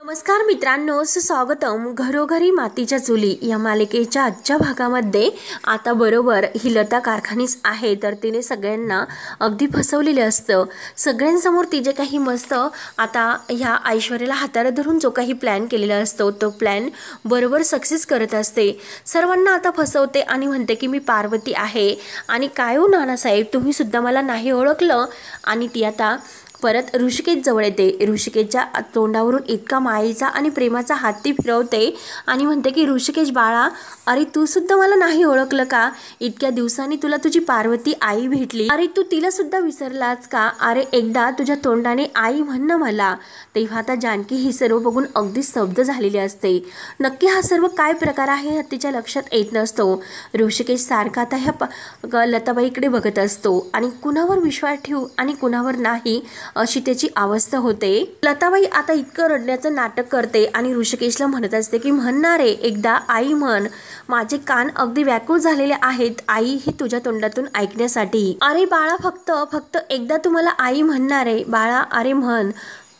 नमस्कार मित्रांनो, स्वागतम घरोघरी मातीच्या चुली या मालिकेच्या आजच्या भागामध्ये आता बरोबर ही लता कारखानीच आहे, तर तिने सगळ्यांना अगदी फसवलेले असतं। सगळ्यांसमोर ती जे काही मस्त आता ह्या ऐश्वर्याला हाताला धरून जो काही प्लॅन केलेला असतो तो प्लॅन बरोबर सक्सेस करत असते। सर्वांना आता फसवते आणि म्हणते की मी पार्वती आहे आणि काय हो नानासाहेब, तुम्ही सुद्धा मला नाही ओळखलं। आणि ती आता परत ऋषिकेश जवळ येते। ऋषिकेशच्या तोंडावरून इतका मायेचा आणि प्रेमाचा हात ती फिरवते आणि म्हणते की ऋषिकेश बाळा, अरे तू सुद्धा मला नाही ओळखलं का? इतक्या दिवसांनी तुला तुझी पार्वती आई भेटली, अरे तू तिला सुद्धा विसरलास का? अरे एकदा तुझ्या तोंडाने आई म्हण ना मला। तेव्हा आता जानकी ही सर्व बघून अगदी स्तब्ध झालेली असते। नक्की हा सर्व काय प्रकार आहे तिच्या लक्षात येत नसतो। ऋषिकेश सारखा आता ह्या लताबाईकडे बघत असतो आणि कुणावर विश्वास ठेवू आणि कुणावर नाही अशी त्याची अवस्था होते। लताबाई आता इतकं रडण्याचं नाटक करते आणि ऋषिकेशला म्हणत असते की म्हणणारे एकदा आई म्हण, माझे कान अगदी व्याकुळ झालेले आहेत आई हे तुझ्या तोंडातून ऐकण्यासाठी। अरे बाळा, फक्त एकदा तुम्हाला आई म्हणणारे बाळा, अरे म्हण।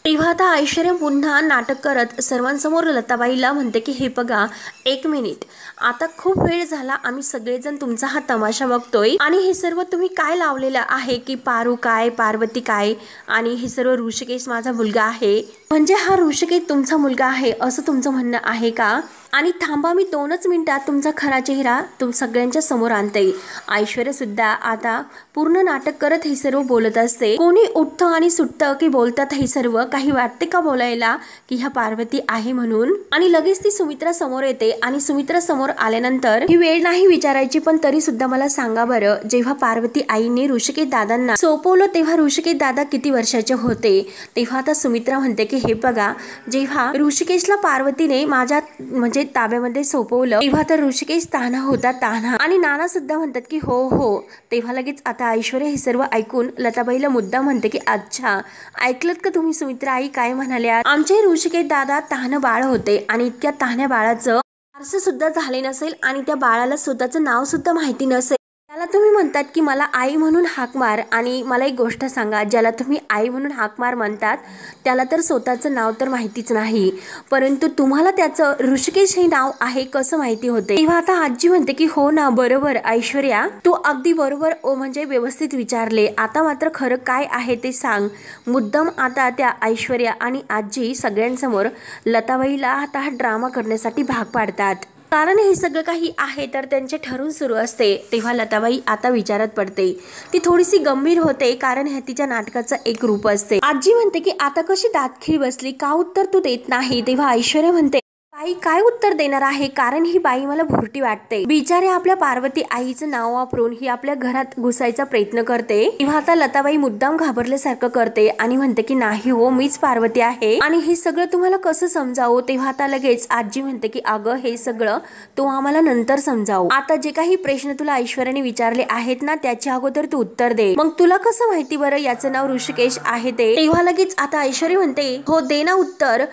तेव्हा आता ऐश्वर्या पुन्हा नाटक करत सर्वांसमोर लताबाईला म्हणते की हे बघा, एक मिनिट, आता खूप वेळ झाला आम्ही सगळेजण तुमचा हा तमाशा बघतोय आणि हे सर्व तुम्ही काय लावलेलं आहे की पारू काय, पार्वती काय आणि हे सर्व ऋषिकेश माझा मुलगा आहे, म्हणजे हा ऋषिकेश तुमचा मुलगा आहे असं तुमचं म्हणणं आहे का? आणि थांबा, मी 2च मिनिटात तुमचा खरा चेहरा सगळ्यांच्या समोर आणते। ऐश्वर्या सुद्धा आता पूर्ण नाटक करत हे सर्व बोलत असते। कोणी उठतं आणि सुटतं की बोलतात हे सर्व, काही वाटते का बोलायला की ह्या पार्वती आहे म्हणून? आणि लगेच ती सुमित्रा समोर येते आणि सुमित्रा समोर आल्यानंतर ही वेळ नाही विचारायची, पण तरी सुद्धा मला सांगा बरं, जेव्हा पार्वती आईने ऋषिकेश दादांना सोपवलं तेव्हा ऋषिकेश दादा किती वर्षाचे होते? तेव्हा आता सुमित्रा म्हणते की हे बघा, जेव्हा ऋषिकेशला पार्वतीने माझ्या म्हणजे ताब्यामध्ये सोपवलं तेव्हा तर ऋषिकेश तान्हा होता, तान्हा। आणि नाना सुद्धा म्हणतात की हो। तेव्हा लगेच आता ऐश्वर्या हे सर्व ऐकून लताबाईला मुद्दा म्हणते की अच्छा, ऐकलत का तुम्ही सुमित्रा आई काय म्हणाल्या? आमचे ऋषिकेश दादा तान्ह बाळ होते आणि इतक्या तान्ह्या बाळाचं फारसं सुद्धा झाले नसेल आणि त्या बाळाला स्वतःचं नाव सुद्धा माहिती नसेल। त्याला तुम्ही म्हणतात की मला आई म्हणून हाक मार, आणि मला एक गोष्ट सांगा, ज्याला तुम्ही आई म्हणून हाक मार म्हणतात त्याला तर स्वतःचं नाव तर माहितीच नाही, परंतु तुम्हाला त्याचं ऋषिकेश हे नाव आहे कसं माहिती होते? तेव्हा आता आजी म्हणते की हो ना, बरोबर ऐश्वर्या, तू अगदी बरोबर म्हणजे व्यवस्थित विचारले, आता मात्र खरं काय आहे ते सांग। मुद्दाम आता त्या ऐश्वर्या आणि आजी सगळ्यांसमोर लताबाईला आता हा ड्रामा करण्यासाठी भाग पाडतात, कारण हे सगळं काही आहे तर त्यांचे ठरून सुरू असते। तेव्हा लताबाई आता विचारात पडते, ती थोडीशी गंभीर होते, कारण हे तिच्या नाटकाचं एक रूप असते। आजी म्हणते की आता कशी दातखिळी बसली, का उत्तर तू देत नाही? तेव्हा ऐश्वर्या म्हणते बाई काय उत्तर देणार आहे, कारण ही बाई मला भुरटी वाटते। बिचारे आपल्या पार्वती आईचं नाव वापरून ही आपल्या घरात घुसायचा प्रयत्न करते। तेव्हा आता लताबाई मुद्दाम घाबरल्यासारखं करते आणि म्हणते की नाही हो, मीच पार्वती आहे आणि हे सगळं तुम्हाला कसं समजावं? तेव्हा आता लगेच आजी म्हणते की अगं, हे सगळं तू आम्हाला नंतर समजावं, आता जे काही प्रश्न तुला ऐश्वर्याने विचारले आहेत ना त्याच्या अगोदर तू उत्तर दे। मग तुला कसं माहिती बरं याचं नाव ऋषिकेश आहे ते? तेव्हा लगेच आता ऐश्वर्या म्हणते हो, दे ना उत्तर,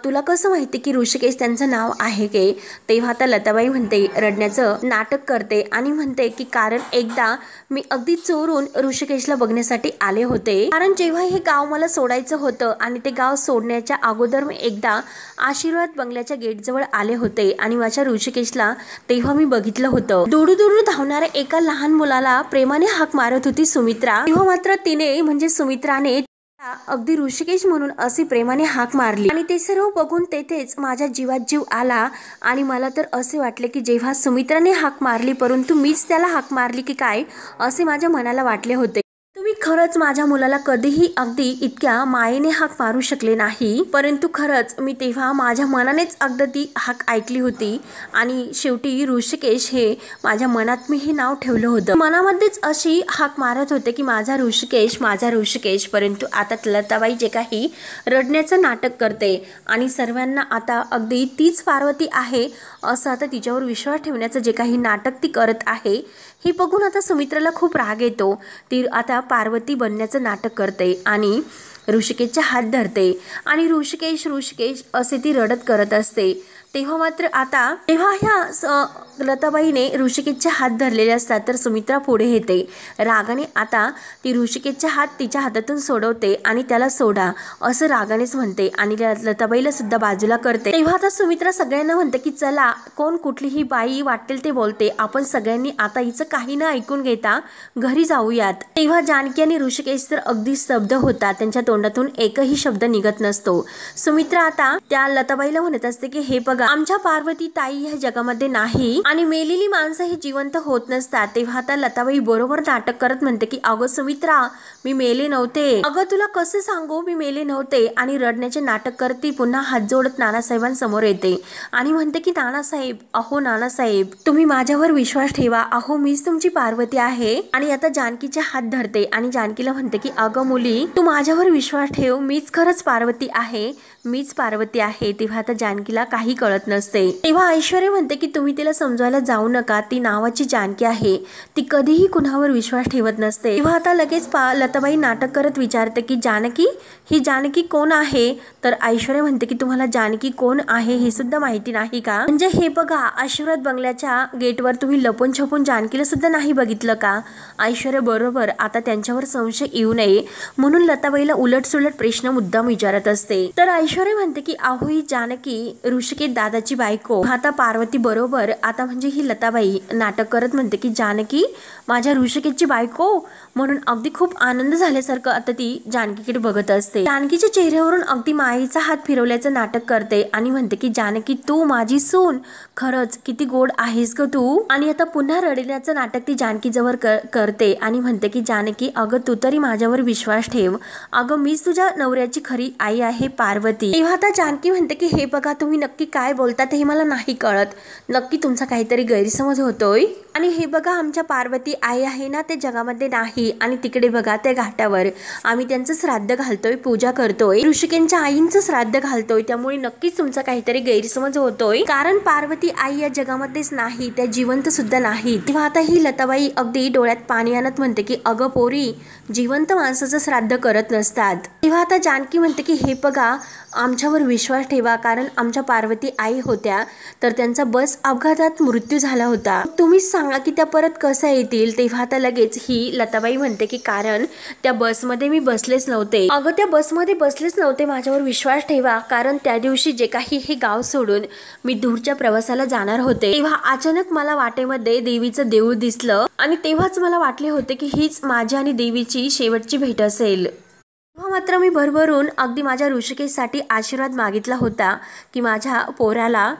तुला कसं माहिती की ऋषिकेश त्यांचं नाव आहे के? तेव्हा आता लताबाई म्हणते, रडण्याचं नाटक करते आणि म्हणते की कारण एकदा मी अगदी चोरून ऋषिकेशला बघण्यासाठी आले होते, कारण जेव्हा हे गाव मला सोडायचं होतं आणि ते गाव सोडण्याच्या अगोदर मी एकदा आशीर्वाद बंगल्याच्या गेटजवळ आले होते आणि माझ्या ऋषिकेशला तेव्हा मी बघितलं होतं। दुडू धावणाऱ्या एका लहान मुलाला प्रेमाने हाक मारत होती सुमित्रा, तेव्हा मात्र तिने म्हणजे सुमित्राने अगदी ऋषिकेश म्हणून अशी प्रेमाने हाक मारली आणि ते सर्व बघून तेथेच माझ्या जीवात जीव आला आणि मला तर असे वाटले की जेव्हा सुमित्राने हाक मारली परंतु मीच त्याला हाक मारली की काय असे माझ्या मनाला वाटले होते। तुम्ही खरंच माझ्या मुलाला कधीही अगदी इतक्या मायेने हाक मारू शकले नाही, परंतु खरंच मी तेव्हा माझ्या मनानेच अगदी ती हाक ऐकली होती आणि शेवटी ऋषिकेश हे माझ्या मनात मी हे नाव ठेवलं होतं, मनामध्येच अशी हाक मारत होते की माझा ऋषिकेश, माझा ऋषिकेश। परंतु आता लताबाई जे काही रडण्याचं नाटक करते आणि सर्वांना आता अगदी तीच पार्वती आहे असं आता तिच्यावर विश्वास ठेवण्याचं जे काही नाटक ती करत आहे हे बघून आता सुमित्राला खूप राग येतो। ती आता पार्वती बनण्याचं नाटक करते आणि ऋषिकेशचा हात धरते आणि ऋषिकेश असे ती रडत करत असते। तेव्हा मात्र तेव्हा ह्या लताबाईने ऋषिकेशचे हात धरलेले असतात, तर सुमित्रा पुढे येते रागाने. आता ती ऋषिकेशचे हात तिच्या हातातून सोडवते आणि त्याला सोडा असं रागानेच म्हणते आणि लताबाईला सुद्धा बाजूला करते. तेव्हा आता सुमित्रा सगळ्यांना म्हणते की चला, कोण कुठलीही बाई वाटेल ते बोलते, आपण सगळ्यांनी आता हिचं काही न ऐकून घेता घरी जाऊयात. तेव्हा जानकी आणि ऋषिकेश तर अगदी स्तब्ध होतात, त्यांच्या तोंडातून एकही शब्द निघत नसतो. सुमित्रा आता त्या लताबाईला म्हणत असते की हे बघा, आमच्या पार्वती ताई ह्या जगामध्ये नाही आणि मेलेली माणसं ही जिवंत होत नसतात. तेव्हा आता लताबाई बरोबर नाटक करत म्हणते की अगं सुमित्रा, मी मेले नव्हते, अगं तुला कसं सांगू, मी मेले नव्हते. आणि रडण्याचे नाटक करती पुन्हा हात जोडत नानासाहेबांसमोर येते आणि म्हणते की नानासाहेब, अहो नानासाहेब, तुम्ही माझ्यावर विश्वास ठेवा, अहो मीच तुमची पार्वती आहे. आणि आता जानकीचे हात धरते आणि जानकीला म्हणते की अगं मुली, तू माझ्यावर विश्वास ठेव, मीच खरंच पार्वती आहे, मीच पार्वती आहे. तेव्हा आता जानकीला काही कळत नसते. तेव्हा ऐश्वर्या म्हणते की तुम्ही तिला समजवायला जाऊ नका, ती नावाची जानकी आहे, ती कधीही कुणावर विश्वास ठेवत नसते. तेव्हा आता लगेच लताबाई नाटक करत विचारते की जानकी, ही जानकी कोण आहे? तर ऐश्वर्या म्हणते की तुम्हाला जानकी कोण आहे हे सुद्धा माहिती नाही का? म्हणजे हे बघा, आशीर्वाद बंगल्याच्या गेटवर तुम्ही लपून छपून जानकीला सुद्धा नाही बघितलं का? ऐश्वर्या बरोबर आता त्यांच्यावर संशय येऊ नये म्हणून लताबाईला उलटसुलट प्रश्न मुद्दाम विचारत असते. तर ऐश्वर्या म्हणते की अहो ही जानकी ऋषिकेश दादाची बायको. आता पार्वती बरोबर आता म्हणजे ही लताबाई नाटक करत म्हणते की जानकी माझ्या ऋषिकेशची बायको म्हणून अगदी खूप आनंद झाल्यासारखं आता ती जानकीकडे बघत असते. जानकीच्या चेहऱ्यावरून अगदी माईचा हात फिरवल्याचं नाटक करते आणि म्हणते की जानकी तू माझी सून, खरंच किती गोड आहेस ग तू. आणि आता पुन्हा रडण्याचं नाटक ती जानकी जवळ करते आणि म्हणते की जानकी अगं तू तरी माझ्यावर विश्वास ठेव, अगं मीच तुझ्या नवऱ्याची खरी आई आहे पार्वती. तेव्हा आता जानकी म्हणते की हे बघा, तुम्ही नक्की काय बोलतात हे मला नाही कळत, नक्की तुमचा काहीतरी गैरसमज होतोय. आणि हे बघा, आमच्या पार्वती आई आहे ना ते जगामध्ये नाही, आणि तिकडे बघा त्या घाटावर आम्ही त्यांचं श्राद्ध घालतोय, पूजा करतोय, ऋषिकेशच्या आईंचं श्राद्ध घालतोय, त्यामुळे नक्कीच तुमचा काहीतरी गैरसमज होतोय, कारण पार्वती आई या जगामध्येच नाही, त्या जिवंत सुद्धा नाही. तेव्हा आता ही लताबाई अगदी डोळ्यात पाणी आणत म्हणते की अगं पोरी, जिवंत माणसाचं श्राद्ध करत नसतात. तेव्हा आता जानकी म्हणते की हे बघा, आमच्यावर विश्वास ठेवा, कारण आमच्या पार्वती आई होत्या तर त्यांचा बस अपघातात मृत्यू झाला होता, तुम्हीच सांगा की त्या परत कसं येतील. तेव्हा आता लगेच ही लताबाई म्हणते की कारण त्या बसमध्ये मी बसलेच नव्हते, अगं त्या बसमध्ये बसलेच नव्हते, माझ्यावर विश्वास ठेवा, कारण त्या दिवशी जे काही हे गाव सोडून मी दूरच्या प्रवासाला जाणार होते तेव्हा अचानक मला वाटेमध्ये देवीचं देऊळ दिसलं आणि तेव्हाच मला वाटले होते की हीच माझी आणि देवीची शेवटची भेट असेल. तेव्हा मात्र मी भरभरून अगदी माझ्या ऋषिकेशसाठी आशीर्वाद मागितला होता की माझ्या पोराला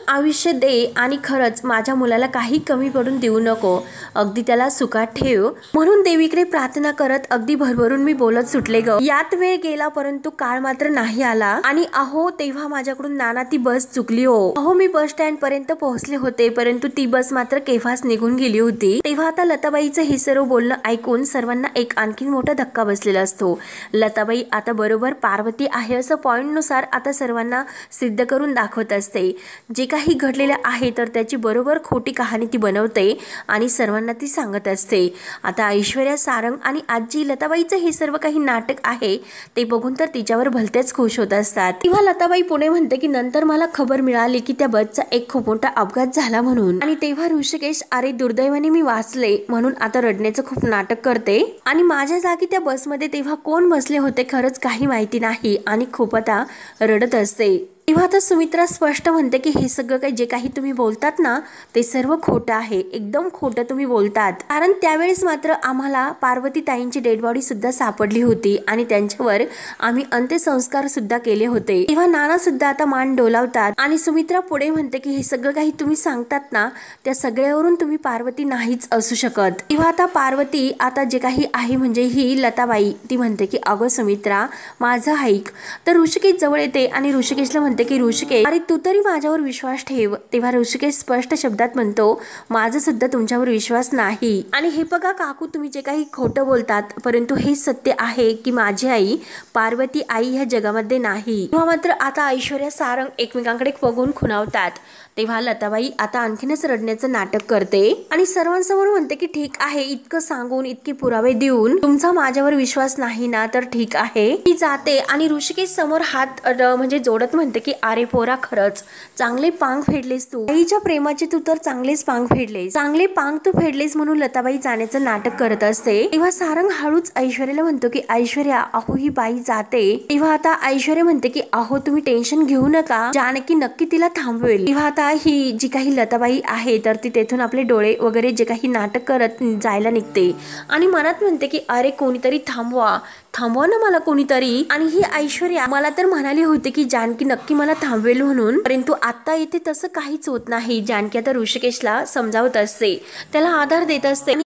आयुष्य दे आणि खरंच माझ्या मुलाला काही कमी पडून देऊ नको, अगदी त्याला सुखात ठेव, म्हणून देवीकडे प्रार्थना करत अगदी भरभरून मी बोलत सुटले ग. यात वेळ गेला परंतु काळ मात्र नाही आला. आणि अहो तेव्हा माझ्याकडून नाना ती बस चुकली हो. अहो मी बस स्टँड पर्यंत पोहोचले होते परंतु ती बस मात्र केव्हाच निघून गेली होती. तेव्हा आता लताबाईचं हे सर्व बोलणं ऐकून सर्वांना एक आणखी मोठा धक्का बसलेला असतो. लताबाई आता बरोबर पार्वती आहे असं पॉइंट नुसार आता सर्वांना सिद्ध करून दाखवत असते. जे काही घडलेलं आहे तर त्याची बरोबर खोटी कहाणी ती बनवते आणि सर्वांना ती सांगत असते. आता ऐश्वर्या, सारंग आणि आजी लताबाईचं हे सर्व काही नाटक आहे ते बघून तर तिच्यावर भलतेच खुश होत असतात. तेव्हा लताबाई पुणे म्हणते की नंतर मला खबर मिळाली की त्या बसचा एक खूप मोठा अपघात झाला म्हणून. आणि तेव्हा ऋषिकेश, अरे दुर्दैवाने मी वाचले म्हणून आता रडण्याचं खूप नाटक करते आणि माझ्या जागी त्या बसमध्ये तेव्हा कोण बसले होते खरंच काही माहिती नाही आणि खूप आता रडत असते. तेव्हा आता सुमित्रा स्पष्ट म्हणते की हे सगळं काही जे काही तुम्ही बोलतात ना ते सर्व खोटं आहे, एकदम खोटं तुम्ही बोलतात, कारण त्यावेळेस मात्र आम्हाला पार्वती ताईंची डेड बॉडी सुद्धा सापडली होती आणि त्यांच्यावर आम्ही अंत्यसंस्कार सुद्धा केले होते. तेव्हा नाना सुद्धा आता मान डोलावतात आणि सुमित्रा पुढे म्हणते की हे सगळं काही तुम्ही सांगतात ना त्या सगळ्यावरून तुम्ही पार्वती नाहीच असू शकत. तेव्हा आता पार्वती आता जे काही आहे म्हणजे ही लताबाई ती म्हणते की अगं सुमित्रा माझं ऐक. तर ऋषिकेश जवळ येते आणि ऋषिकेशला की ऋषिकेश, अरे तू तरी माझ्यावर विश्वास ठेव. तेव्हा ऋषिकेश स्पष्ट शब्दात म्हणतो माझा सुद्धा तुमच्यावर विश्वास नाही. आणि हे बघा काकू, तुम्ही जे काही खोटं बोलतात परंतु हे सत्य आहे की माझी आई पार्वती आई ह्या जगामध्ये नाही. तेव्हा मात्र आता ऐश्वर्या, सारंग एकमेकांकडे बघून खुणावतात. तेव्हा लताबाई आता आणखीनच रडण्याचं नाटक करते आणि सर्वांसमोर म्हणते की ठीक आहे, इतकं सांगून इतके पुरावे देऊन तुमचा माझ्यावर विश्वास नाही ना, तर ठीक आहे ती जाते आणि ऋषिकेश समोर हात म्हणजे जोडत म्हणते की अरे पोरा, खरंच चांगले पांग फेडलेस तू, आईच्या प्रेमाचे तू तर चांगलेच पांग फेडलेस, चांगले पांग तू फेडलेस म्हणून लताबाई जाण्याचं नाटक करत असते। तेव्हा सारंग हळूच ऐश्वर्याला म्हणतो की ऐश्वर्या, अहो ही बाई जाते। तेव्हा आता ऐश्वर्या म्हणते की अहो तुम्ही टेन्शन घेऊ नका, जानकी नक्की तिला थांबवेल। तेव्हा आता ही जी काही लताबाई आहे तर ती तेथून आपले डोळे वगैरे जे काही नाटक करत जायला निघते आणि मनात म्हणते की अरे कोणीतरी थांबवा ना मला कोणीतरी। आणि ही ऐश्वर्या मला तर म्हणाली होती की जानकी नक्की मला थांबवेल म्हणून, परंतु आता इथे तसं काहीच होत नाही। जानकी आता ऋषिकेशला समजावत असते, त्याला आधार देत असते।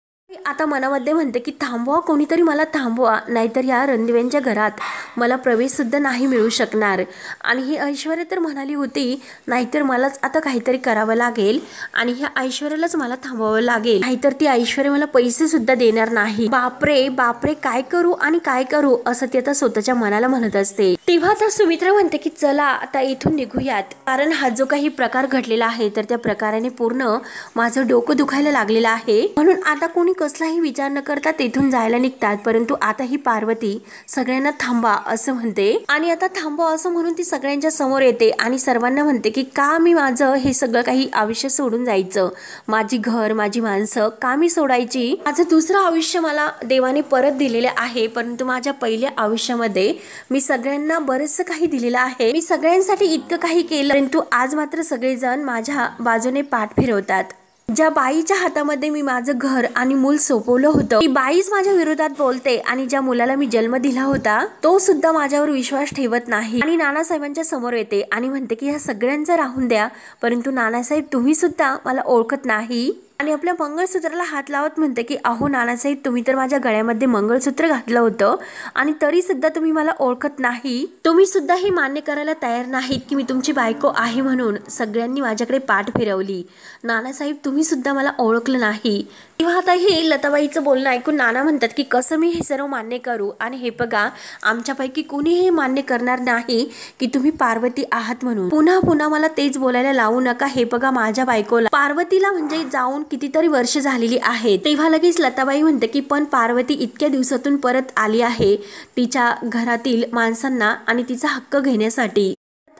आता मनामध्ये म्हणते की थांबवा, कोणीतरी मला थांबवा, नाहीतर या रणदिव्यांच्या घरात मला प्रवेश सुद्धा नाही मिळू शकणार। आणि ही ऐश्वर्या तर म्हणाली होती नाहीतर मलाच आता काहीतरी करावं लागेल आणि ह्या ऐश्वर्यालाच मला थांबवावं लागेल, नाहीतर ती ऐश्वर्या मला पैसे सुद्धा देणार नाही। बापरे बापरे, काय करू आणि काय करू असं ती आता स्वतःच्या मनाला म्हणत असते। तेव्हा तर सुमित्रा म्हणते की चला आता इथून निघूयात, कारण हा जो काही प्रकार घडलेला आहे तर त्या प्रकाराने पूर्ण माझं डोकं दुखायला लागलेलं आहे, म्हणून आता कोणी कसलाही विचार न करता तेथून जायला निघतात। परंतु आता ही पार्वती सगळ्यांना थांबा असं म्हणते आणि आता थांबा असं म्हणून ती सगळ्यांच्या समोर येते आणि सर्वांना म्हणते की का मी माझं हे सगळं काही आयुष्य सोडून जायचं, माझी घर माझी माणसं का मी सोडायची, माझं दुसरं आयुष्य मला देवाने परत दिलेले आहे, परंतु माझ्या पहिल्या आयुष्यामध्ये मी सगळ्यांना बरंचसं काही दिलेलं आहे, मी सगळ्यांसाठी इतकं काही केलं, परंतु आज मात्र सगळेजण माझ्या बाजूने पाठ फिरवतात। ज्या बाईच्या हातामध्ये मी माझं घर आणि मूल सोपवलं होतं ती बाईच माझ्या विरोधात बोलते आणि ज्या मुलाला मी जन्म दिला होता तो सुद्धा माझ्यावर विश्वास ठेवत नाही आणि नानासाहेबांच्या समोर येते आणि म्हणते की ह्या सगळ्यांचं राहून द्या, परंतु नानासाहेब तुम्ही सुद्धा मला ओळखत नाही आणि आपल्या मंगळसूत्राला हात लावत म्हणते की अहो नानासाहेब, तुम्ही तर माझ्या गळ्यामध्ये मंगळसूत्र घातलं होतं आणि तरी सुद्धा तुम्ही मला ओळखत नाही, तुम्ही सुद्धा हे मान्य करायला तयार नाहीत की मी तुमची बायको आहे म्हणून सगळ्यांनी माझ्याकडे पाठ फिरवली, नानासाहेब तुम्ही सुद्धा मला ओळखलं नाही। तेव्हा आता हे लताबाईचं बोलणं ऐकून नाना म्हणतात की कसं मी हे सर्व मान्य करू, आणि हे बघा आमच्यापैकी कुणी हे मान्य करणार नाही की तुम्ही पार्वती आहात म्हणून, पुन्हा पुन्हा मला तेच बोलायला लावू नका। हे बघा माझ्या बायकोला पार्वतीला म्हणजे जाऊन कितीतरी वर्ष झालेली आहेत। तेव्हा लगेच लताबाई म्हणते की पण पार्वती इतक्या दिवसातून परत आली आहे तिच्या घरातील माणसांना आणि तिचा हक्क घेण्यासाठी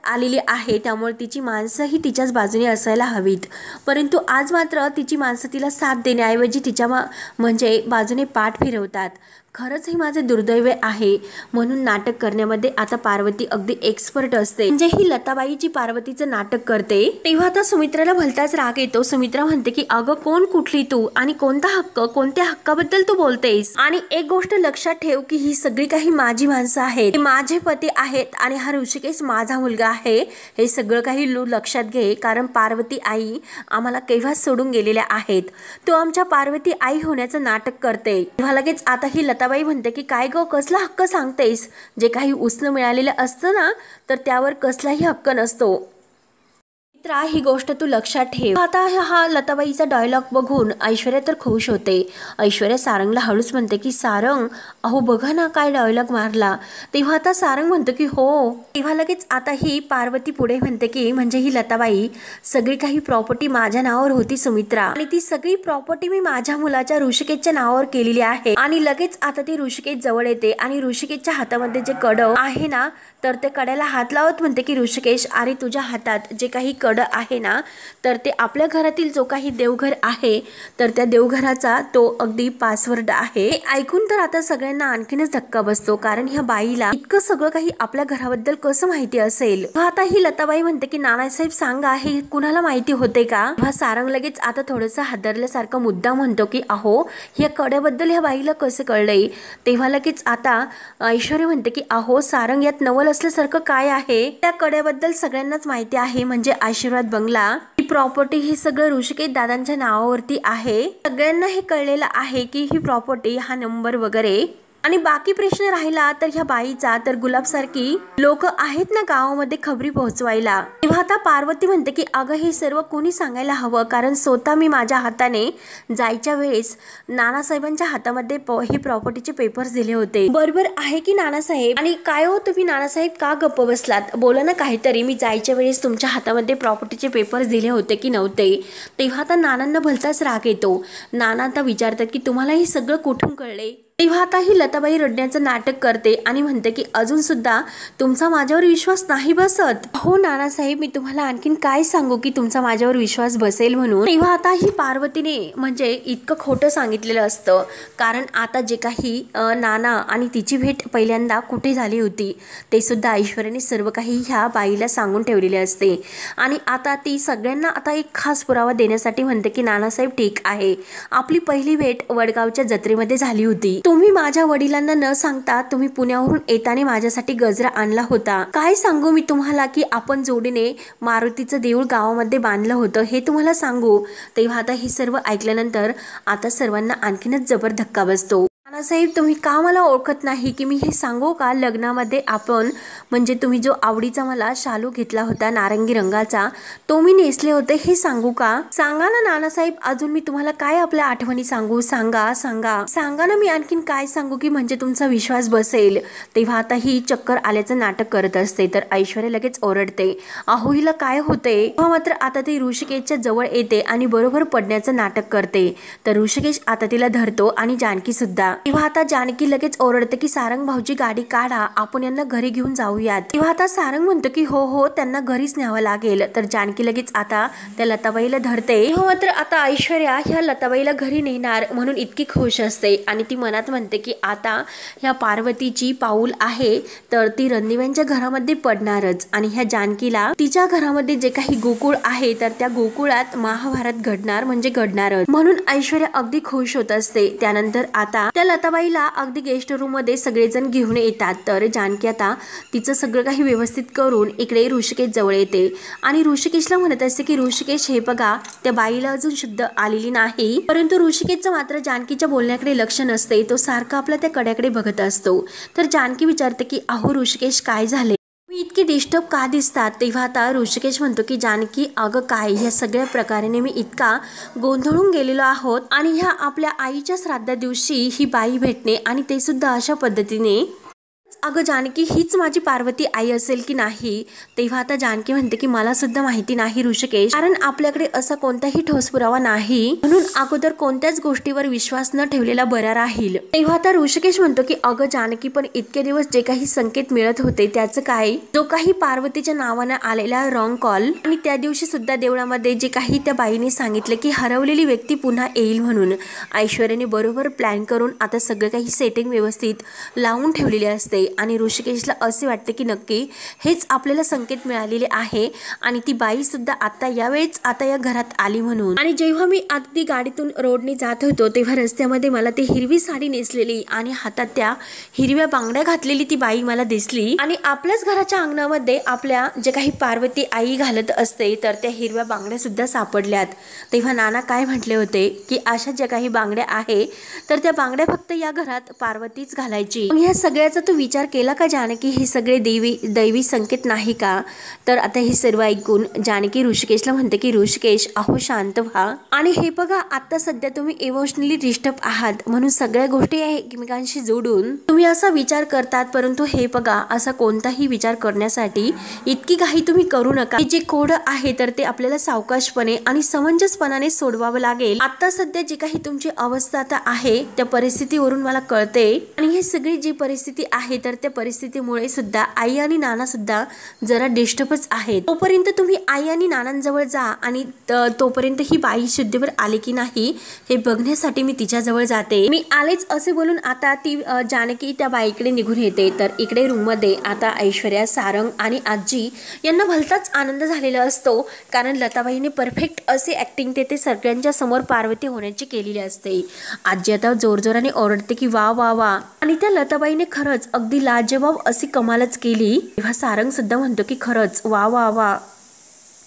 आलेली आहे, त्यामुळे तिची माणसंही तिच्याच बाजूने असायला हवीत, परंतु आज मात्र तिची माणसं तिला साथ देण्याऐवजी तिच्या म्हणजे बाजूने पाठ फिरवतात। खरंच हे माझे दुर्दैव आहे, म्हणून नाटक करण्यामध्ये आता पार्वती अगदी एक्सपर्ट असते, म्हणजे ही लताबाईची पार्वतीचं नाटक करते। तेव्हा आता सुमित्राला भलताच राग येतो। सुमित्रा म्हणते की अगं कोण कुठली तू आणि कोणता हक्क, कोणत्या हक्काबद्दल तू बोलतेस, आणि एक गोष्ट लक्षात ठेव की ही सगळी काही माझी माणसं आहेत, माझे पती आहेत आणि हा ऋषिकेश माझा मुलगा आहे, हे सगळं काही लक्षात घे, कारण पार्वती आई आम्हाला केव्हाच सोडून गेलेल्या आहेत, तू आमच्या पार्वती आई होण्याचं नाटक करते। तेव्हा लगेच आता ही लताबाई म्हणते की काय गो कसला हक्क सांगतेस, जे काही उसनं मिळालेलं असतं ना तर त्यावर कसलाही हक्क नसतो, मित्रा ही गोष्ट तू लक्षात ठेव। आता हा लताबाईचा डायलॉग बघून ऐश्वर्या तर खुश होते। ऐश्वर्या सारंगला हळूच म्हणते की सारंग अहो बघा ना काय डायलॉग मारला। तेव्हा आता सारंग म्हणतो की हो। तेव्हा लगेच आता ही पार्वती पुढे म्हणते की म्हणजे ही लताबाई सगळी काही प्रॉपर्टी माझ्या नावावर होती सुमित्रा, आणि ती सगळी प्रॉपर्टी मी माझ्या मुलाच्या ऋषिकेशच्या नावावर केलेली आहे। आणि लगेच आता ती ऋषिकेश जवळ येते आणि ऋषिकेशच्या हातामध्ये जे कड आहे ना तर ते कड्याला हात लावत म्हणते की ऋषिकेश अरे तुझ्या हातात जे काही कड आहे ना तर ते आपल्या घरातील जो काही देवघर आहे तर त्या देवघराचा तो अगदी पासवर्ड आहे। हे ऐकून तर आता सगळ्यांना आणखीनच धक्का बसतो, कारण ह्या बाईला इतकं सगळं काही आपल्या घराबद्दल कसं माहिती असेल। आता ही लताबाई म्हणते की नानासाहेब सांगा हे कुणाला माहिती होते का। हा सारंग लगेच आता थोडंसं हादरल्यासारखा मुद्दा म्हणतो की अहो ह्या कड्याबद्दल ह्या बाईला कसं कळलंय। तेव्हा लगेच आता ऐश्वर्या म्हणते की अहो सारंग यात नवल असल्यासारखं काय आहे, त्या कड्याबद्दल सगळ्यांनाच माहिती आहे, म्हणजे आशीर्वाद बंगला ही प्रॉपर्टी हे सगळं ऋषिकेश दादांच्या नावावरती आहे, सगळ्यांना हे कळलेलं आहे की ही प्रॉपर्टी हा नंबर वगैरे आणि बाकी प्रश्न राहिला तर ह्या बाईचा, तर गुलाबसारखी लोक आहेत ना गावामध्ये खबरी पोहोचवायला. तेव्हा आता पार्वती म्हणते की अगं हे सर्व कोणी सांगायला हवं, कारण स्वतः मी माझ्या हाताने जायच्या वेळेस नानासाहेबांच्या हातामध्ये हे प्रॉपर्टीचे पेपर्स दिले होते. बरोबर आहे की नानासाहेब? आणि काय हो तुम्ही नानासाहेब का गप्प बसलात? बोला ना काहीतरी. मी जायच्या वेळेस तुमच्या हातामध्ये प्रॉपर्टीचे पेपर्स दिले होते की नव्हते? तेव्हा आता नानांना भलताच राग येतो. नाना आता विचारतात की तुम्हाला हे सगळं कुठून कळले? तेव्हा आता ही लताबाई रडण्याचं नाटक करते आणि म्हणते की अजून सुद्धा तुमचा माझ्यावर विश्वास नाही बसत. हो नानासाहेब, मी तुम्हाला आणखीन काय सांगू की तुमचा माझ्यावर विश्वास बसेल म्हणून. तेव्हा आता ही पार्वतीने म्हणजे इतकं खोटं सांगितलेलं असतं, कारण आता जे काही नाना आणि तिची भेट पहिल्यांदा कुठे झाली होती ते सुद्धा ऐश्वर्याने सर्व काही ह्या बाईला सांगून ठेवलेले असते. आणि आता ती सगळ्यांना आता एक खास पुरावा देण्यासाठी म्हणते की नानासाहेब ठीक आहे, आपली पहिली भेट वडगावच्या जत्रेमध्ये झाली होती. तुम्ही माझ्या वडिलांना न सांगता तुम्ही पुण्यावरून येताना माझ्यासाठी गजरा आणला होता. काय सांगू मी तुम्हाला की आपण जोडीने मारुतीचं देऊळ गावामध्ये बांधलं होतं, हे तुम्हाला सांगू? तेव्हा आता हे सर्व ऐकल्यानंतर आता सर्वांना आणखीनच जबर धक्का बसतो. नानासाहेब, तुम्ही का मला ओळखत नाही की मी हे सांगू का? लग्नामध्ये आपण म्हणजे तुम्ही जो आवडीचा मला शालू घेतला होता नारंगी रंगाचा, तो मी नेसले होते, हे सांगू का? सांगा ना नानासाहेब, अजून मी तुम्हाला काय आपल्या आठवणी सांगू? सांगा सांगा सांगा ना, मी आणखीन काय सांगू की म्हणजे तुमचा विश्वास बसेल? तेव्हा आता ही चक्कर आल्याचं नाटक करत असते तर ऐश्वर्या लगेच ओरडते, अहो हिला काय होते? मात्र आता ती ऋषिकेशच्या जवळ येते आणि बरोबर पडण्याचं नाटक करते. तर ऋषिकेश आता तिला धरतो आणि जानकी सुद्धा. तेव्हा आता जानकी लगेच ओरडते की सारंग भाऊजी गाडी काढा, आपण यांना घरी घेऊन जाऊयात. तेव्हा आता सारंग म्हणतो की हो हो त्यांना घरीच न्यावं लागेल. तर जानकी लगेच आता त्या लताबाईला धरते. मात्र आता ऐश्वर्या ह्या लताबाईला घरी नेणार म्हणून इतकी खुश असते आणि ती मनात म्हणते की आता ह्या पार्वतीची पाऊल आहे तर ती रणदिव्यांच्या घरामध्ये पडणारच. आणि ह्या जानकीला तिच्या घरामध्ये जे काही गोकुळ आहे तर त्या गोकुळात महाभारत घडणार म्हणजे घडणारच म्हणून ऐश्वर्या अगदी खुश होत असते. त्यानंतर आता त्या लताबाईला अगदी गेस्ट रूम मध्ये सगळेजण घेऊन येतात. तर जानकी आता तिचं सगळं काही व्यवस्थित करून इकडे ऋषिकेश जवळ येते आणि ऋषिकेशला म्हणत असते की ऋषिकेश हे बघा, त्या बाईला अजून शुद्ध आलेली नाही. परंतु ऋषिकेशचं मात्र जानकीच्या बोलण्याकडे लक्ष नसते, तो सारखा आपल्या त्या कड्याकडे बघत असतो. तर जानकी विचारते की अहो ऋषिकेश काय झाले, मी इतकी डिस्टर्ब का दिसतात? तेव्हा आता ऋषिकेश म्हणतो की जानकी अगं काय, ह्या सगळ्या प्रकाराने मी इतका गोंधळून गेलेलो आहोत आणि ह्या आपल्या आईच्या श्राद्धा दिवशी ही बाई भेटणे आणि ते सुद्धा अशा पद्धतीने, अगं जानकी हीच माझी पार्वती आई असेल की नाही? तेव्हा आता जानकी म्हणते की मला सुद्धा माहिती नाही ऋषिकेश, कारण आपल्याकडे असा कोणताही ठोस पुरावा नाही, म्हणून अगोदर कोणत्याच गोष्टीवर विश्वास न ठेवलेला बरा राहील. तेव्हा आता ऋषिकेश म्हणतो की अगं जानकी, पण इतके दिवस जे काही संकेत मिळत होते त्याचं काय? जो काही पार्वतीच्या नावाने आलेला रॉंग कॉल आणि त्या दिवशी सुद्धा देवळामध्ये जे काही त्या बाईने सांगितले की हरवलेली व्यक्ती पुन्हा येईल म्हणून, ऐश्वर्याने बरोबर प्लॅन करून आता सगळं काही सेटिंग व्यवस्थित लावून ठेवलेली असते. आणि ऋषिकेशला असे वाटते की नक्की हेच आपल्याला संकेत मिळालेले आहे आणि ती बाई सुद्धा आता यावेळेस आता या घरात आली म्हणून. आणि जेव्हा मी अगदी गाडीतून रोडने जात होतो तेव्हा रस्त्यामध्ये मला ती हिरवी साडी नेसलेली आणि हातात त्या हिरव्या बांगड्या घातलेली ती बाई मला दिसली आणि आपल्याच घराच्या अंगणामध्ये आपल्या जे काही पार्वती आई घालत असते तर त्या हिरव्या बांगड्या सुद्धा सापडल्यात. तेव्हा नाना काय म्हटले होते की अशा ज्या काही बांगड्या आहे तर त्या बांगड्या फक्त या घरात पार्वतीच घालायची. ह्या सगळ्याचा तू विचार केला का जानकी, हे सगळे दैवी संकेत नाही का? तर आता हे सर्व ऐकून जानकी ऋषिकेशला म्हणते की ऋषिकेश अहो शांत व्हा आणि हे बघा, आता सध्या तुम्ही इमोशनली डिस्टर्ब आहात म्हणून सगळ्या गोष्टी एकमेकांशी जोडून तुम्ही असा विचार करतात, परंतु हे बघा असा कोणताही विचार करण्यासाठी इतकी काही तुम्ही करू नका. जे कोड आहे तर ते आपल्याला सावकाशपणे आणि समंजसपणाने सोडवावं लागेल. आता सध्या जी काही तुमची अवस्था आता आहे त्या परिस्थितीवरून मला कळते आणि ही सगळी जी परिस्थिती आहे तर त्या परिस्थितीमुळे सुद्धा आई आणि नाना सुद्धा जरा डिस्टर्बच आहेत. तोपर्यंत तुम्ही आई आणि नानांजवळ जा आणि तोपर्यंत ही बाई शुद्धीवर आली की नाही हे बघण्यासाठी मी तिच्या जवळ जाते, मी आलेच असे बोलून आता ती जानकी त्या बाईकडे निघून येते. तर इकडे रूम मध्ये आता ऐश्वर्या, सारंग आणि आजी यांना भलताच आनंद झालेला असतो, कारण लताबाईने परफेक्ट असे ऍक्टिंग ते सगळ्यांच्या समोर पार्वती होण्याची केलेली असते. आजी आता जोरजोराने ओरडते की वा वा वा, आणि त्या लताबाईने खरंच अगदी लाजवाब अशी कमालच केली. तेव्हा सारंग सुद्धा म्हणतो की खरंच वा वा वा.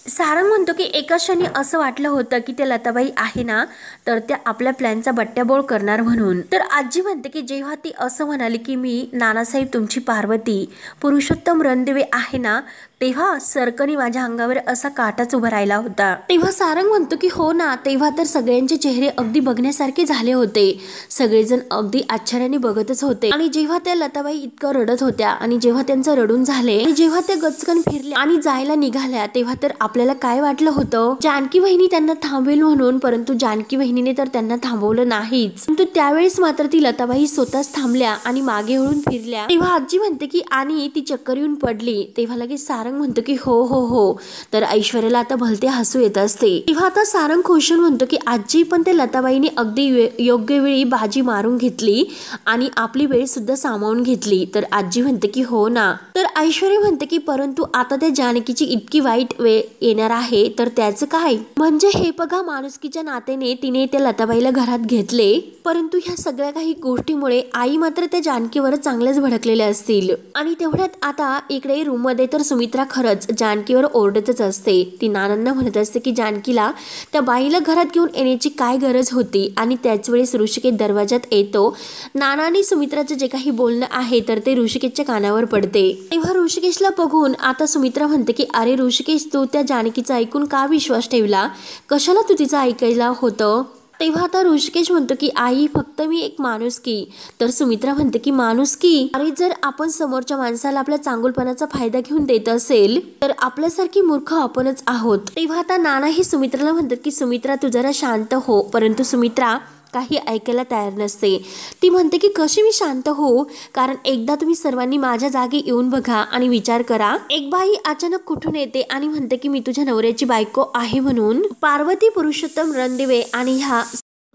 सारंग म्हणतो की एका क्षणी असं वाटलं होतं की ते लताबाई आहे ना तर त्या आपल्या प्लॅनचा बट्ट्याबोळ करणार म्हणून. तर आजी म्हणते की जेव्हा ती असं म्हणाली की मी नानासाहेब तुमची पार्वती पुरुषोत्तम रणदिवे आहे ना तेव्हा सरकणी माझ्या अंगावर असा काटाच उभा राहिला होता. तेव्हा सारंग म्हणतो की हो ना, तेव्हा तर सगळ्यांचे चेहरे अगदी बघण्यासारखे झाले होते. सगळेजण अगदी आश्चर्याने बघतच होते. आणि जेव्हा त्या लताबाई इतकं रडत होत्या आणि जेव्हा त्यांचं रडून झाले आणि जेव्हा त्या गचकन फिरल्या आणि जायला निघाल्या तेव्हा तर आपल्याला काय वाटलं होतं जानकी बहिणी त्यांना थांबवेल म्हणून, परंतु जानकी बहिणीने तर त्यांना थांबवलं नाहीच. परंतु त्यावेळेस मात्र ती लताबाई स्वतःच थांबल्या आणि मागे वळून फिरल्या. तेव्हा आजी म्हणते की आणि ती चक्कर येऊन पडली. तेव्हा लगेच सारंग म्हणतो की हो हो हो. तर ऐश्वर्याला आता भलते हसू येत असते. तेव्हा आता सारंग खुशून म्हणतो की आजी पण ते लताबाईने अगदी योग्य वेळी बाजी मारून घेतली आणि आपली वेळ सुद्धा सामावून घेतली. तर आजी म्हणते की हो ना. तर ऐश्वर्या म्हणते की परंतु आता त्या जानकीची इतकी वाईट वेळ येणार आहे तर त्याचं काय. म्हणजे हे बघा, माणुसकीच्या नात्याने तिने त्या लताबाईला घरात घेतले, परंतु ह्या सगळ्या काही गोष्टीमुळे आई मात्र त्या जानकीवर चांगल्याच भडकलेल्या असतील. आणि तेवढ्यात आता इकडे रूम मध्ये तर सुमित्रा खरंच जानकीवर ओरडतच असते. ती नानांना म्हणत असते की जानकीला त्या बाईला घरात घेऊन येण्याची काय गरज होती. आणि त्याच वेळेस ऋषिकेश दरवाजात येतो. नाना आणि सुमित्राचं जे काही बोलणं आहे तर ते ऋषिकेशच्या कानावर पडते. तेव्हा ऋषिकेशला बघून आता सुमित्रा म्हणते की अरे ऋषिकेश, तू त्या जानकीचा ऐकून का विश्वास ठेवला, कशाला तू तिचं ऐकायला होतं. तेव्हा आता ऋषिकेश म्हणतो की आई फक्त मी एक माणुसकी. तर सुमित्रा म्हणते की माणुसकी, अरे जर आपण समोरच्या माणसाला आपल्या चांगुलपणाचा फायदा घेऊन देत असेल तर आपल्यासारखी मूर्ख आपणच आहोत. तेव्हा आता नाना ही सुमित्राला म्हणतात की सुमित्रा तू जरा शांत हो, परंतु सुमित्रा काही ऐकायला तयार नसते. ती म्हणते की कशी मी शांत हो, कारण एकदा तुम्ही सर्वांनी माझ्या जागी येऊन बघा आणि विचार करा. एक बाई अचानक कुठून येते आणि म्हणते की मी तुझ्या नवऱ्याची बायको आहे म्हणून. पार्वती पुरुषोत्तम रणदिवे आणि ह्या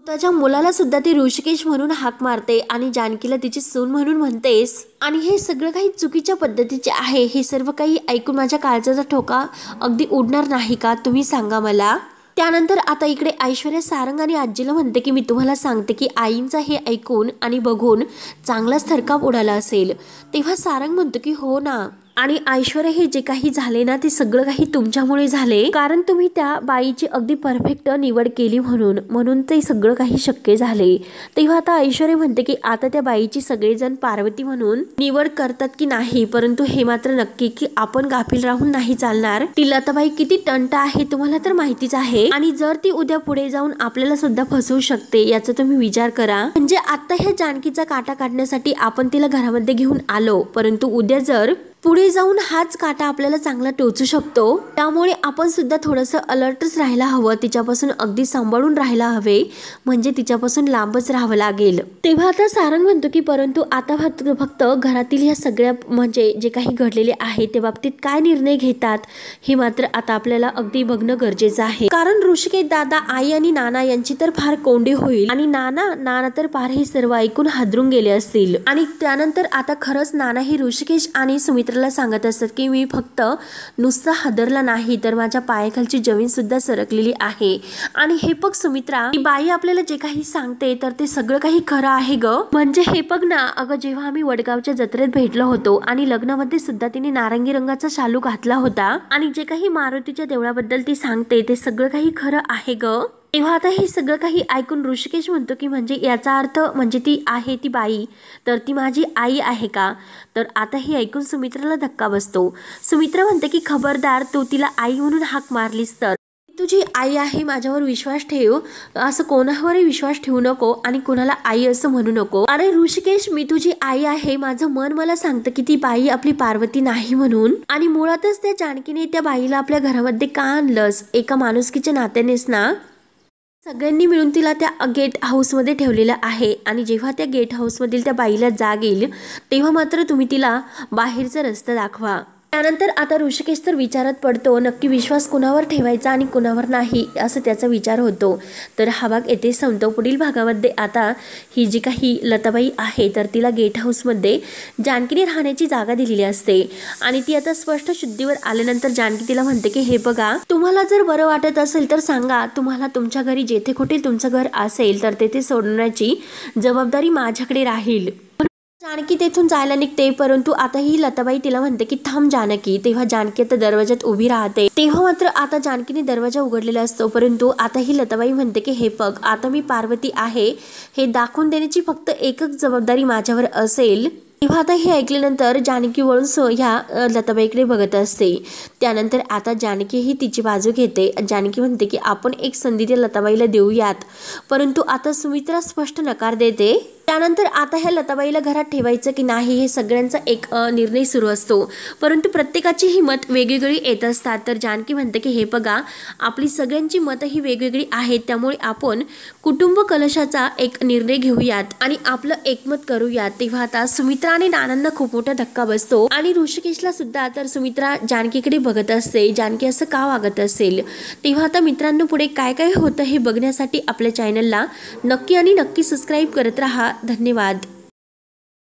त्याच्या मुलाला सुद्धा ती ऋषिकेश म्हणून हाक मारते आणि जानकीला तिची सून म्हणून म्हणतेस. आणि हे सगळं काही चुकीच्या पद्धतीचे आहे. हे सर्व काही ऐकून माझ्या काळजाचा ठोका अगदी उडणार नाही का, तुम्ही सांगा मला. त्यानंतर आता इकडे ऐश्वर्या सारंग आणि आजीला म्हणते की मी तुम्हाला सांगते की आईंचा हे ऐकून आणि बघून चांगलाच थरकाप उडाला असेल. तेव्हा सारंग म्हणतो की हो ना. आणि ऐश्वर्या हे जे काही झाले ना ते सगळं काही तुमच्यामुळे झाले, कारण तुम्ही त्या बाईची अगदी परफेक्ट निवड केली म्हणून ते सगळं काही शक्य झाले. तेव्हा आता ऐश्वर्या म्हणते की आता त्या बाईची सगळेजण पार्वती म्हणून निवड करतात की नाही, परंतु हे मात्र नक्की की आपण गाफील राहून नाही चालणार. ती लताबाई किती टंट आहे तुम्हाला तर माहितीच आहे आणि जर ती उद्या पुढे जाऊन आपल्याला सुद्धा फसवू शकते याचा तुम्ही विचार करा. म्हणजे आता ह्या जानकीचा काटा काढण्यासाठी आपण तिला घरामध्ये घेऊन आलो, परंतु उद्या जर पुढे जाऊन हाच काटा आपल्याला चांगला टोचू शकतो. त्यामुळे आपण सुद्धा थोडंसं अलर्टच राहायला हवं, तिच्यापासून अगदी सांभाळून राहायला हवे, म्हणजे तिच्यापासून लांबच राहावं लागेल. तेव्हा आता सारंग म्हणतो की परंतु आता फक्त घरातील ह्या सगळ्या म्हणजे जे काही घडलेले आहे त्या बाबतीत काय निर्णय घेतात हे मात्र आता आपल्याला अगदी बघणं गरजेचं आहे. कारण ऋषिकेश दादा, आई आणि नाना यांची तर फार कोंडी होईल आणि नाना तर फार हे सर्व ऐकून हादरून गेले असतील. आणि त्यानंतर आता खरंच नाना ही ऋषिकेश आणि सुमित्राला सांगत असतात की मी फक्त नुसता हादरला नाही तर माझ्या पायाखालची जमीन सुद्धा सरकलेली आहे. आणि हे बघ सुमित्रा, ही बाई आपल्याला जे काही सांगते तर ते सगळं काही खरं आहे ग. म्हणजे हे बघ ना, अगं जेव्हा आम्ही वडगावच्या जत्रेत भेटलो होतो आणि लग्नामध्ये सुद्धा तिने नारंगी रंगाचा शालू घातला होता आणि जे काही मारुतीच्या देवळाबद्दल ती सांगते ते सगळं काही खरं आहे ग. तेव्हा आता हे सगळं काही ऐकून ऋषिकेश म्हणतो की म्हणजे याचा अर्थ म्हणजे ती आहे ती बाई तर ती माझी आई आहे का. तर आता हे ऐकून सुमित्राला धक्का बसतो. सुमित्रा म्हणते की खबरदार, तू तिला आई म्हणून हाक मारलीस तर तुझी आई आहे, माझ्यावर विश्वास ठेव, असं कोणावरही विश्वास ठेवू नको आणि कोणाला आई असं म्हणू नको. अरे ऋषिकेश, मी तुझी आई आहे, माझं मन मला सांगतं की ती बाई आपली पार्वती नाही म्हणून. आणि मुळातच त्या जानकीने त्या बाईला आपल्या घरामध्ये का आणलंस, एका माणुसकीच्या नात्यानेच ना. सगळ्यांनी मिळून तिला त्या गेट हाऊसमध्ये ठेवलेलं आहे आणि जेव्हा त्या गेट हाऊसमधील त्या बाईला जाग येईल तेव्हा मात्र तुम्ही तिला बाहेरचा रस्ता दाखवा. त्यानंतर आता ऋषिकेश तर विचारात पडतो, नक्की विश्वास कुणावर ठेवायचा आणि कुणावर नाही असं त्याचा विचार होतो. तर हा भाग येथे संपतो. पुढील भागामध्ये आता ही जी काही लताबाई आहे तर तिला गेट हाऊसमध्ये जानकीने राहण्याची जागा दिलेली असते आणि ती आता स्पष्ट शुद्धीवर आल्यानंतर जानकी तिला म्हणते की हे बघा, तुम्हाला जर बरं वाटत असेल तर सांगा, तुम्हाला तुमच्या घरी जेथे कुठे तुमचं घर असेल तर तेथे सोडण्याची जबाबदारी माझ्याकडे राहील. जानकी तेथून जायला निघते, परंतु आता ही लताबाई तिला म्हणते की थांब जानकी. तेव्हा जानकी आता दरवाजात उभी राहते. तेव्हा मात्र आता जानकीने दरवाजा उघडलेला असतो, परंतु आता ही लताबाई म्हणते की हे बघ, आता मी पार्वती आहे हे दाखवून देण्याची फक्त एकच जबाबदारी माझ्यावर असेल. तेव्हा आता हे ऐकल्यानंतर जानकी वळून ह्या लताबाईकडे बघत असते. त्यानंतर आता जानकी ही तिची बाजू घेते. जानकी म्हणते की आपण एक संधी त्या लताबाईला देऊयात, परंतु आता सुमित्रा स्पष्ट नकार देते. त्यानंतर आता ह्या लताबाईला घरात ठेवायचं की नाही हे सगळ्यांचा एक निर्णय सुरू असतो, परंतु प्रत्येकाची ही मत वेगवेगळी येत असतात. तर जानकी म्हणते की हे बघा, आपली सगळ्यांची मतं ही वेगवेगळी आहेत, त्यामुळे आपण कुटुंब कलशाचा एक निर्णय घेऊयात आणि आपलं एकमत करूयात. तेव्हा आता सुमित्रा आणि नानांना खूप मोठा धक्का बसतो आणि ऋषिकेशला सुद्धा. तर सुमित्रा जानकीकडे बघत असते, जानकी असं का वागत असेल. तेव्हा आता मित्रांनो, पुढे काय काय होतं हे बघण्यासाठी आपल्या चॅनलला नक्की आणि नक्की सबस्क्राईब करत राहा. धन्यवाद.